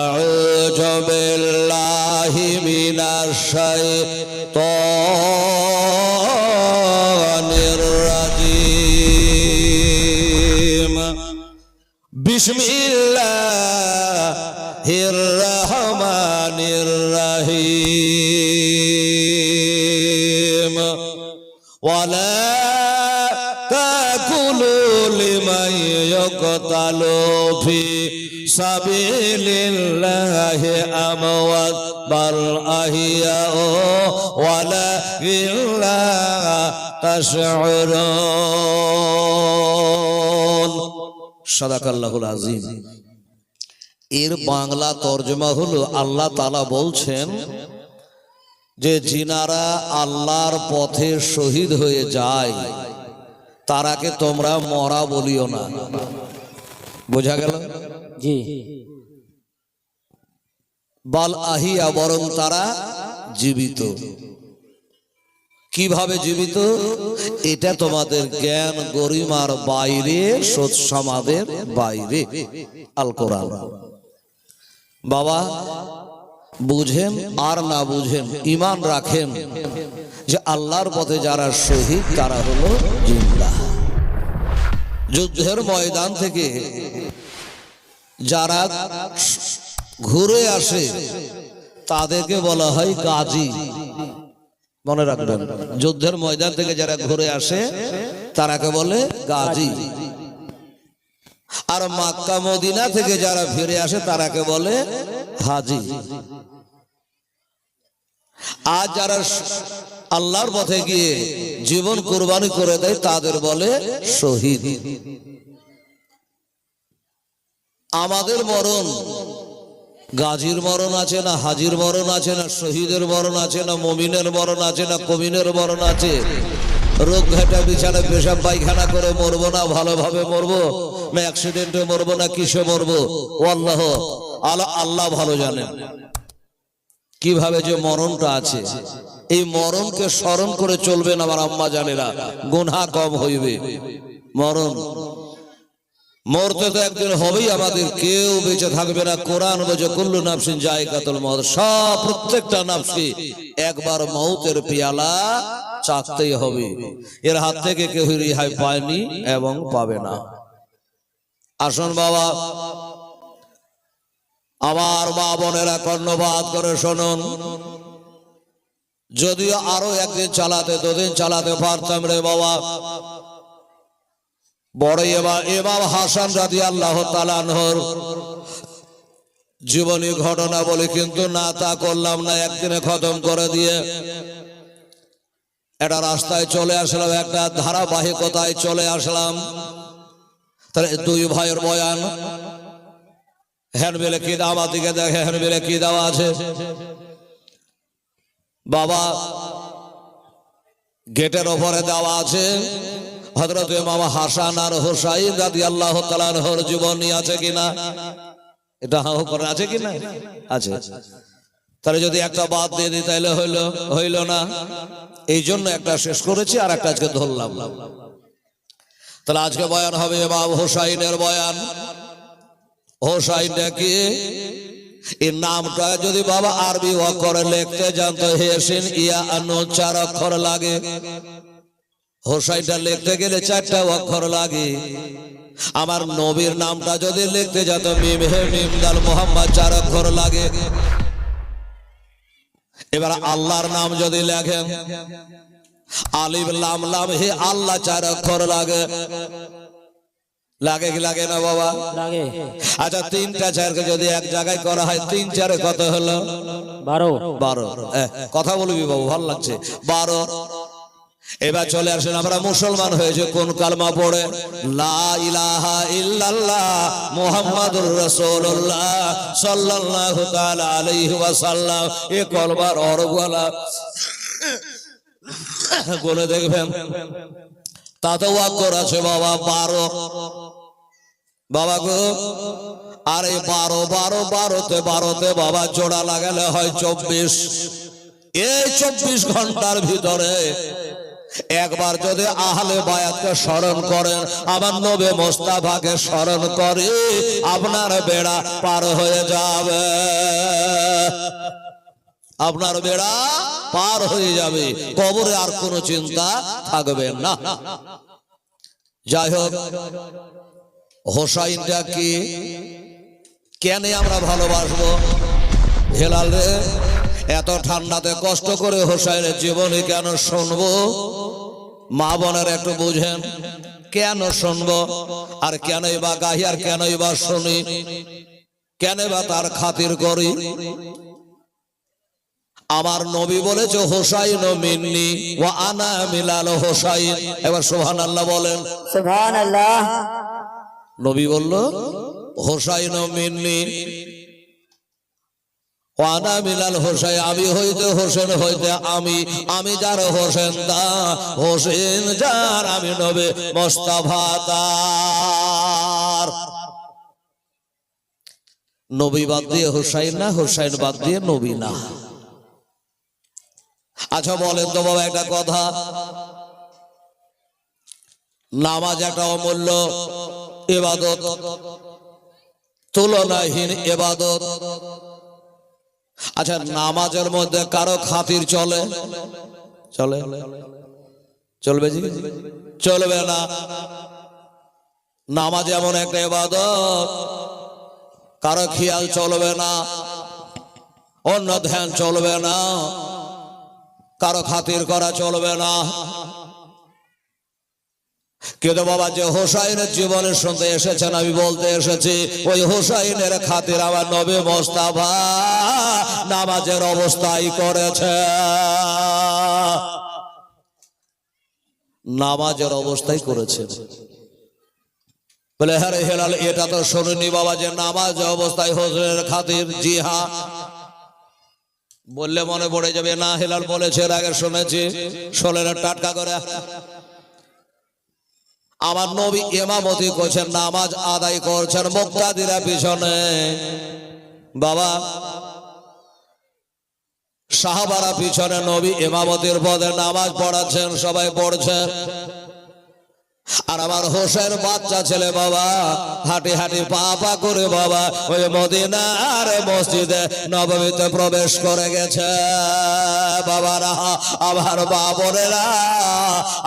আউযু বিল্লাহি মিনাশ শাইতানির রাজিম। বিসমিল্লাহির রহমানির রহিম। ওয়ালা তাকুলু লিমান ইয়াকতালু ফি সাবিলিল্লাহি আমওয়াত বাল আহইয়াউ ওয়ালাকিন লা তাশউরুন। সাদাকাল্লাহুল আযীম। এর বাংলা তর্জমা হলো, আল্লাহ তাআলা বলছেন যে যিনারা আল্লাহর পথে শহীদ হয়ে যায় তারাকে তোমরা মরা বলিও না। বোঝা গেল? জি। বাল আহিয়া, বরং তারা জীবিত। কিভাবে জীবিত? এটা তোমাদের জ্ঞান গরিমার বাইরে, সোচ সমাজের বাইরে। আল কোরআন। বাবা বুঝেন আর না বুঝেন, ঈমান রাখেন যে আল্লাহর পথে যারা শহীদ তারা হলো জিন্দা। যুদ্ধের ময়দান থেকে যারা ঘুরে আসে তাদেরকে বলা হয় গাজী। মনে রাখবেন, যুদ্ধের ময়দান থেকে যারা ঘুরে আসে তারাকে বলে গাজী। আর মক্কা মদিনা থেকে যারা ফিরে আসে তারাকে বলে হাজী। আর যারা আল্লাহর পথে গিয়ে জীবন কুরবানি করে দেয় তাদের বলে শহীদ। আমাদের মরণ, গাজীর মরণ আছে না, হাজির মরণ আছে না, শহীদের মরণ আছে না, মুমিনের মরণ আছে না, কমিনের মরণ আছে। রোগ ঘাটা বিছানা পেশাব পায়খানা করে মরবো না, ভালোভাবে মরবো না অ্যাক্সিডেন্টে মরবো না কিসে মরবো, আল্লাহ আল্লাহ ভালো জানেন। কিভাবে যে মরণটা আছে, এই মরণকে স্মরণ করে চলবেন আমার আম্মা জানেরা, গুনাহ কম হইবে। মরণ মরতে তো একদিন হবেই, আমাদের কেউ বেঁচে থাকবে না। কোরআন বলে কুল্লু নাফসিন যায়কাতুল মউত, সব প্রত্যেকটা নাফসি একবার মউতের পেয়ালা চাখতেই হবে। এর হাত থেকে কেউ রেহাই পায়নি এবং পাবে না। আসুন বাবা, আমার মা বোনেরা কর্ণপাত করে শুনুন। যদিও আরো একদিন চালাতে, দুদিন চালাতে পারতাম রে বাবা। বড় ইমাম হাসান রাদিয়াল্লাহু তাআলা আনহুর জীবনী ঘটনা বলি, কিন্তু না তা করলাম না, একদিনে খতম করে দিয়ে একটা রাস্তায় চলে আসলাম, একটা ধারাবাহিকতায় চলে আসলাম। তাহলে দুই ভাইয়ের বয়ান। হ্যান্ডবিলে কি দাও? আমার দিকে দেখে, হ্যান্ডবিলে কি দেওয়া আছে? বাবা গেটের ওপরে দেওয়া আছে হযরত ইমাম হাসান আর হুসাইন রাদিয়াল্লাহু তাআলা আনহুর জীবনী আছে কিনা? এটা করে আছে কিনা? আছে। তাহলে যদি একটা বাদ দিয়ে দিই তাহলে হইল না। এই জন্য একটা শেষ করেছি আর একটা আজকে ধরলাম। তাহলে আজকে বয়ান হবে ইমাম হুসাইনের বয়ান। হুসাইনটা কি? এই নামটা যদি বাবা আরবি অক্ষরে লিখতে জানতো, হেসিন ইয়া আনু 4 অক্ষর লাগে। হুসাইনটা লিখতে গেলে 4টা অক্ষর লাগে। আমার নবীর নামটা যদি লিখতে যেত মিম হে মিম দাল মুহাম্মদ 4 অক্ষর লাগে। এবার আল্লাহর নাম যদি লেখেন আলিফ লাম লাম হে আল্লাহ 4 অক্ষর লাগে। লাগে কি লাগে না বাবা? লাগে। আচ্ছা 3টা 4কে যদি এক জায়গায় করা হয় 3 4 কত হলো? 12। কথা বলবি বাবু, ভালো লাগছে। 12। এবার চলে আসেন, আমরা মুসলমান হয়েছে কোন কালমা পড়ে? লা ইলাহা ইল্লাল্লাহ মুহাম্মাদুর রাসূলুল্লাহ সাল্লাল্লাহু তাআলা আলাইহি ওয়াসাল্লাম। এই কলমার অর্থগুলো বলে দেখবেন, তাতে অক্ষর আছে বাবা 12। বাবা গো, আর এই 12তে বাবা জোড়া লাগালে হয় 24। এই 24 ঘন্টার ভিতরে একবার যদি আহলে বায়াতকে স্মরণ করেন, আমার নবী মুস্তাফাকে স্মরণ করে, আপনার বেড়া পার হয়ে যাবে, আপনার বেড়া পার হয়ে যাবে, কবরে আর কোনো চিন্তা থাকবে না। যাই হোক, হোসাইনটা কি, কেন আমরা ভালোবাসবো? হেলাল রে, এত ঠান্ডাতে কষ্ট করে হোসাইনের জীবনী কেন শুনবো? মা বোনের একটু বুঝেন, কেন শুনবো আর কেনই বা গাহি আর কেনই বা শুনি, কেন বা তার খাতির করি? আমার নবী বলেছে হোসাইন মিন্নি ওয়া আনা মিলাল হোসাইন। এবার সুবহানাল্লাহ বলেন। সুবহানাল্লাহ। নবী বলল হোসাইন মিন্নি ওয়া আনা মিলাল হোসাইন, আমি হইতে হোসেন হইতে আমি, আমি যার হোসেন দা, হোসেন যার আমি নবী মুস্তাফা তার। নবী বাদ দিয়ে হোসাইন না, হোসাইন বাদ দিয়ে নবী না। আচ্ছা বলেন তো বাবা একটা কথা, নামাজ একটা অমূল্য ইবাদত, তুলনাহীন ইবাদত। আচ্ছা নামাজের মধ্যে কারো খাতির চলে? চলে? চলবে জি? চলবে না। নামাজ এমন একটা ইবাদত, কারো খেয়াল চলবে না, অন্য ধ্যান চলবে না, কারো খাতির করা চলবে না। কিন্তু বাবা যে হোসাইনের জীবনে শুনতে এসেছেন, আমি বলতে এসেছি, ওই হোসাইনের খাতির আমার নবী মুস্তাফা নামাজের অবস্থায় করেছে, নামাজের অবস্থায় করেছে। বলে হ্যাঁ হেলাল, এটা তো শুনিনি বাবা যে নামাজ অবস্থায় হোসেনের খাতির। জি হ্যাঁ, বললে মনে পড়ে যাবে। না, হেলাল বলেছে, এর আগে শুনেছি, শোনেন টাটকা করে। আমার নবী ইমামতি করছেন, নামাজ আদায় করছেন, মুক্তাদিরা পিছনে, বাবা সাহাবারা পিছনে, নবী ইমামতির পদে নামাজ পড়াচ্ছেন, সবাই পড়ছে। আর আমার হোসেন বাচ্চা ছেলে বাবা হাঁটি হাঁটি পা পা করে বাবা ওই মদিনার মসজিদে নববীতে প্রবেশ করে গেছে। বাবারা, আমার বাবরেরা,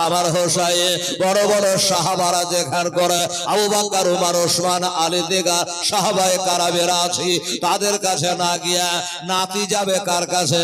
আমার হোসাইন, বড় বড় সাহাবারা যেখান করে আবু বকর, উমর, ওসমান, আলী দিগা সাহাবায়ে কারামেরা আছি, তাদের কাছে না গিয়া নাতি যাবে কার কাছে?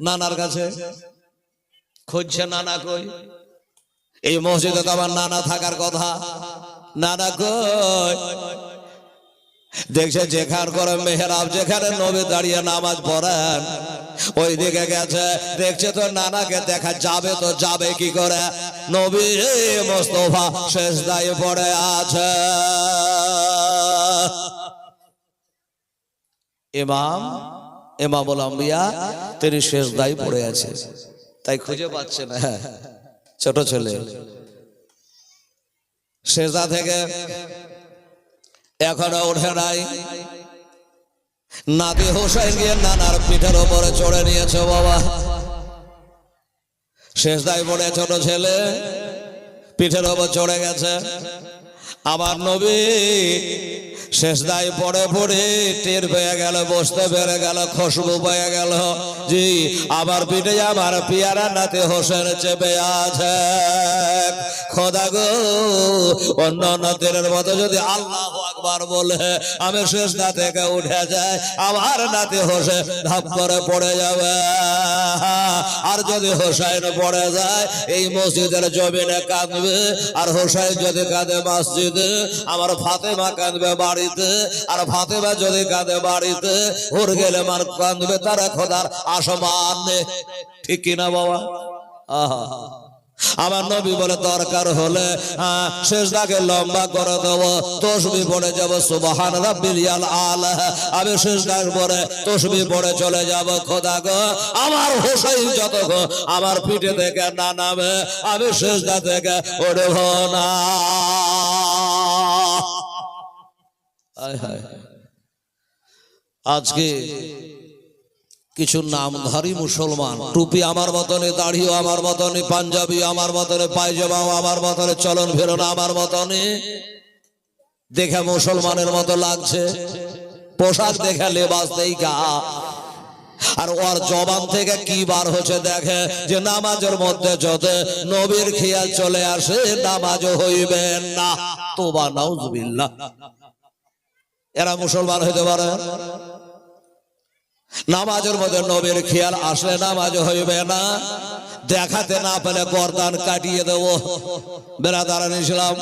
নানার কাছে। খুঁজছে নানা কই? এই মসজিদে তো আমার নানা থাকার কথা, নানা কই? দেখছে যেখান করে মেহরাব, যেখানে নবী দাঁড়িয়ে নামাজ পড়েন, ওই দিকে গেছে। দেখছে তো নানাকে দেখা যাবে তো যাবে কি করে? নবী মুস্তাফা সেজদায় পড়ে আছে। ইমামুল আম্বিয়া তিনি সেজদায় পড়ে আছে, তাই খুঁজে পাচ্ছে না। ছোট ছেলে সেজদা থেকে এখনো উঠে নাই। নাতি হোসাইন গিয়ে নানার পিঠের উপরে চড়ে নিয়েছে বাবা, সেজদায় পড়ে ছোট ছেলে পিঠের উপর চড়ে গেছে। আমার নবী সেজদায় পড়ে পড়ে টের পেয়ে গেল, বসতে পেরে গেল, খুশবু পেয়ে গেল, জি আমার পিঠে আমার পিয়ারা নাতি হোসেন চেপে আছে। খোদা গো, অন্য নাতির মতো যদি আল্লাহু আকবার বলে আমি সেজদা থেকে উঠে যাই, আমার নাতি হোসেন ধাপ করে পড়ে যাবে। আর যদি হোসাইন পড়ে যায়, এই মসজিদের জমিনে কাঁদবে। আর হোসাইন যদি কাঁদে মসজিদে, আমার ফাতেমা কাঁদবে বাড়িতে। আর ফাতেমা যদি কাঁদে বাড়িতে, ওর গেলে মার কাঁদবে তারা খোদার আসমানে। ঠিক কিনা বাবা? আহা, আমার নবী বলে দরকার হলে সেজদাকে লম্বা করে দেবো, তসবিহ পড়ে যাব সুবহান রাব্বিল আলা, আমি সেজদার পরে তসবিহ পড়ে চলে যাব। খোদা গো, আমার হোসাইন যতক্ষণ আমার পিঠে থেকে না নামে, আমি সেজদা থেকে উঠব না। আজকে কিছু নামধারী মুসলমান, টুপি আমার মতনে, দাড়িও আমার মতনে, পাঞ্জাবি আমার মতনে, পায়জামাও আমার মতনে, চলন ফেরন আমার মতনে, দেখে মুসলমানের মতো লাগছে, পোশাক দেখে লেবাস দেখা, আর ওর জবান থেকে কি বার হচ্ছে দেখে যে নামাজের মধ্যে যদি নবীর খেয়াল চলে আসে নামাজ হইবে না। তোবা নাউজুবিল্লাহ। এরা মুসলমান হইতে পারে? নামাজের মধ্যে নবীর খেয়াল আসলে নামাজ হইবে না, দেখাতে না পেলে গর্দান কাটিয়ে দেব। বেরাদারান ইসলাম,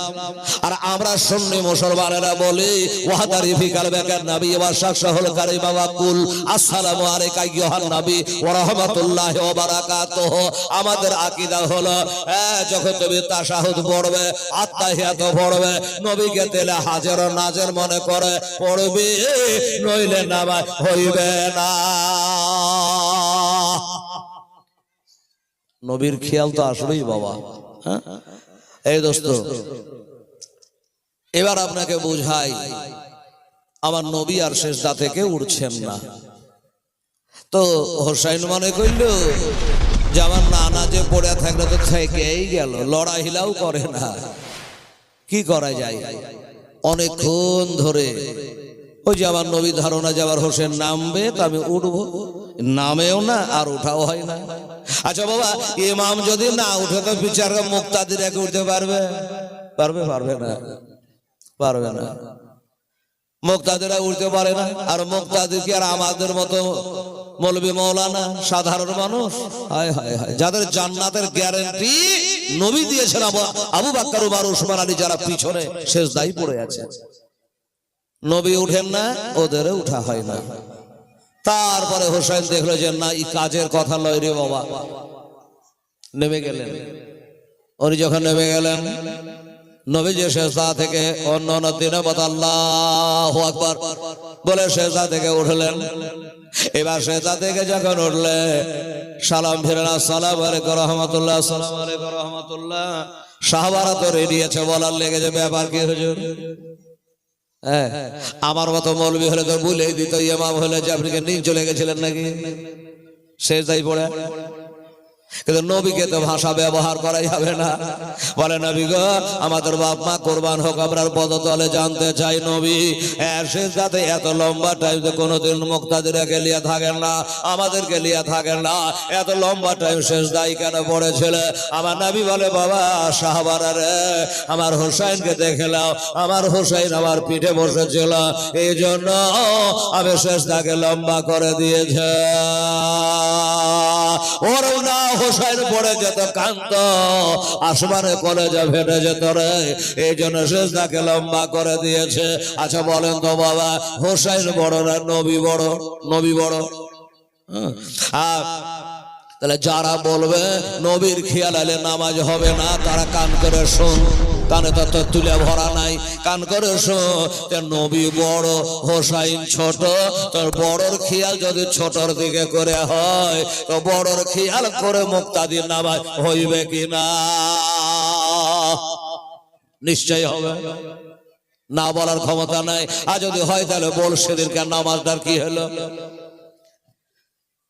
আর আমরা সুন্নি মুসলমানেরা বলি ওয়াহদারি ফিকাল বেকার নবী ওয়া শাকশাহুল কারীম ওয়া কুল আসসালামু আলাইকা আইয়ুহান নবী ওয়া রাহমাতুল্লাহি ওয়া বারাকাতুহু। আমাদের আকীদা হলো যখন তুমি তাশাহুদ পড়বে, আত্তাহিয়াত পড়বে, নবীকে তেলে হাজির ও নাজির মনে করে পড়বে, নইলে নামাজ হইবে না। নবীর খেয়াল তো আসবেই বাবা। এই দোস্ত, এবার আপনাকে বুঝাই, আমার নবী আর সেজদা থেকে উঠছেন না। তো হোসাইন মনে করল যে আমার নানা যে পড়ে থাকলে তো থেকেই গেল, লড়াইলাও করে না, কি করা যায়? অনেকক্ষণ ধরে ওই যে আমার নবী ধারণা যে আবার হোসেন নামবে তো আমি উঠবো, নামেও না আর উঠাও হয় না। আচ্ছা বাবা, ইমাম যদি না উঠে তো বিচার মুক্তাদির একে উঠতে পারবে? পারবে? পারবে না, পারবে না। মুক্তাদিরা উঠতে পারে না। আর মুক্তাদির কি আর আমাদের মতো মৌলবী মৌলানা সাধারণ মানুষ? হায় হায় হায়, যাদের জান্নাতের গ্যারান্টি নবী দিয়েছেন, আবু বকর, উমর, ওসমান, আলী, যারা পিছনে সেজদায় পড়ে আছে, নবী উঠেন না, ওদেরও উঠা হয় না। তারপরে হোসেন দেখলো যে না, এই কাজের কথা লয় রে বাবা, নেমে গেলেন। উনি যখন নেমে গেলেন, নবী যে সেজদা থেকে অন্য দিনে বল আল্লাহু আকবার বলে সেজদা থেকে উঠলেন। এবার সেজদা থেকে যখন উঠলে সালাম ফিরলেন, আসসালামু আলাইকুম রাহমাতুল্লাহ, আসসালামু আলাইকুম রাহমাতুল্লাহ। সাহাবারা তো রেডি আছে, বলার লেগেছে ব্যাপার কি হুজুর? আমার মতো মৌলবী হলে তো বলেই দিত, ইমাম হলে যে আপনি নিয়ে চলে গেছিলেন নাকি সেজদায় পড়ে। কিন্তু নবীকে তো ভাষা ব্যবহার করা যাবে না। বলে নবী গো, আমাদের বাপ মা কোরবান হোক, আপনার পদতলে জানতে চাই নবী সেজদাতে এত লম্বা টাইম কোনোদিন মুক্তাদিরাকে লিয়ে থাকেন না, আমাদেরকে লিয়ে থাকেন না, এত লম্বা টাইম সেজদায় কেন পড়েছিল? আমার নবী বলে বাবা সাহাবারা রে, আমার হোসাইনকে দেখে নাও, আমার হোসাইন আমার পিঠে বসেছিল, এই জন্য আমি সেজদাকে লম্বা করে দিয়েছে। ওর না হোসাইন পড়ে যেত কান্ত, আসমানে কলেজা ফেটে যেত রে, এই জন্য সেজদাকে লম্বা করে দিয়েছে। আচ্ছা বলেন তো বাবা, হোসাইন বড় না নবী বড়? নবী বড়। তাহলে যারা বলবে নবীর খেয়াল আলে নামাজ হবে না, তারা কান করে শোন, কানে তো তুলে ভরা নাই, কান করে শোন। নবী বড়, হোসাইন ছোট, তোর বড়র খেয়াল যদি ছোটর দিকে করে হয় তো বড়র খেয়াল করে মুক্তাদির নামাজ হইবে কিনা? নিশ্চয় হবে, না বলার ক্ষমতা নাই। আর যদি হয় তাহলে বল সেদিনকার নামাজটার কি হলো?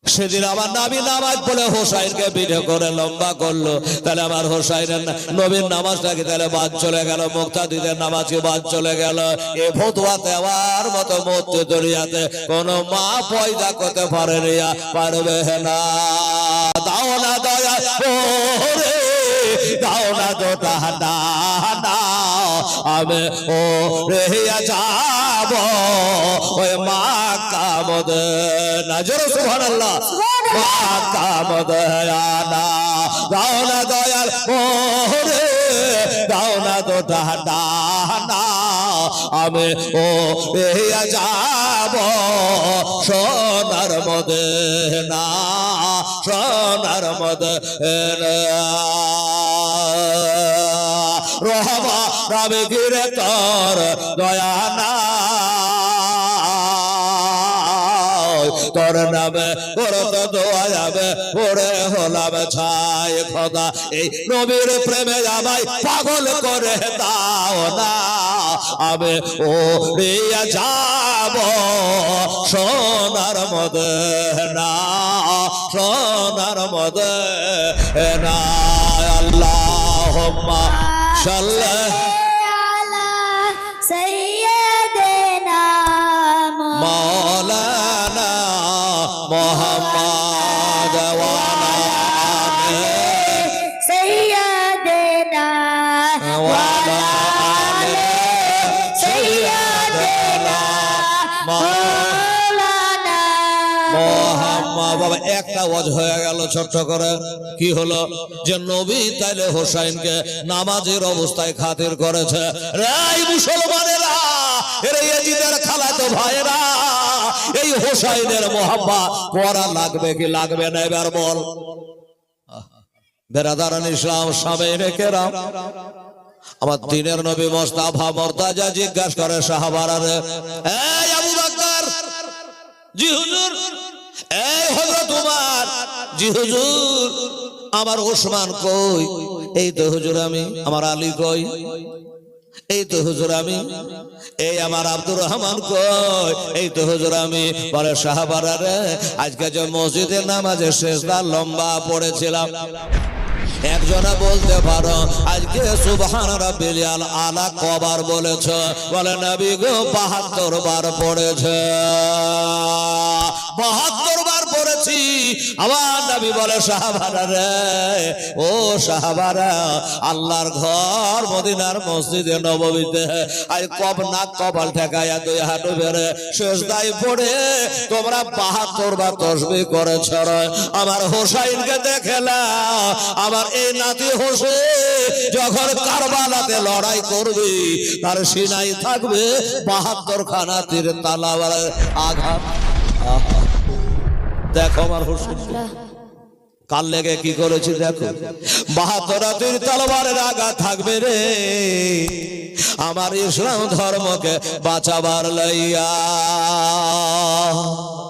সেদিন আমার নবী নামাজ পড়ে হোসাইনকে পিঠে করে লম্বা করলো, তাহলে আমার হোসাইনের নবীর নামাজটাকে তাহলে বাদ চলে গেল, মুক্তাদিদের নামাজকে বাদ চলে গেল। এ ফতোয়া দেওয়ার মতো মধ্যে দুনিয়াতে কোন মা পয়দা করতে পারেনি, পারবে না। দাও না দয়া ওরে, দাও না দোটা না, আমি ও রেহিয়া যাব ওই মাক্কা মদিনা, জোরে সুবহানাল্লাহ, মাক্কা মদিনা। দাও না দয়াল ওরে, দাও না দোটা না, আমি ও রেহিয়া যাব সোনার মদিনা, সোনার মদিনা। রহবা রাবে গিরে তোর দয়া না, তোর নামে করত দোয়া যাবে, পড়ে হলাম ছাই খোদা, এই নবীর প্রেমে আমায় পাগল করে দাও না, আমি উড়িয়া যাব সোনার মদিনা, সোনার মদিনা। আল্লাহুম্মা সাল্লি আলা সাইয়্যিদিনা মাওলানা মুহাম্মদ ওয়া আলা আলি সাইয়্যিদিনা ওয়া আলা আলি সাইয়্যিদিনা মাওলানা মোহাম্মদ। বাবা একটা ওয়াজ হয়ে গেল ছোট্ট করে। কি হলো? যে নবী তাইলে হোসাইনকে নামাজের অবস্থায় খাতির করেছে। এই মুসলমানেরা, এরা ইয়াজিদের খালাতো ভাইরা, এই হোসাইনের মোহাম্মদ পড়া লাগবে কি লাগবে না এবার বল। বেরাদারান ইসলাম, সামনে কেরাম, আমার দিনের নবী মোস্তাফা মুর্তাজা জিজ্ঞাসা করে সাহাবারা রে, এই আবু বকর, জি হুজুর। এই হযরত উমর, জি হুজুর। আমার ওসমান কই? এই তো হুজুর আমি। আমার আলী কই? এই তো হুজুর আমি। এই আমার আব্দুর রহমান কই? এই তো হুজুর আমি। বলে সাহাবারা রে, আজকে যে মসজিদের নামাজে সেজদা লম্বা পড়েছিলাম, একজনে বলতে পারো আজকে সুবহান রাব্বিল আলা কবার বলেছ? বলে নবী গো ৭২ বার পড়েছে। ৭২ বার পড়েছি। আমার নবী বলে সাহাবারা রে, ও সাহাবারা, আল্লাহর ঘর মদিনার মসজিদে নববীতে আই কপাল ঠেকাইয়া ২ হাঁটু বেড়ে সেজদায় পড়ে তোমরা ৭২ বার তাসবিহ করেছ। আমার হোসাইনকে দেখলাম, আমার এই নাতি হোসেন যখন কারবালাতে লড়াই করবে, তার সিনাই থাকবে ৭২ খানা তীর তালাওয়ারের আঘাত। দেখো আমার হোসেন কাল লেগে কি করেছি, দেখো ৭২ তীর তলোয়ারের আঘাত থাকবে রে আমার ইসলাম ধর্মকে বাঁচাবার লইয়া।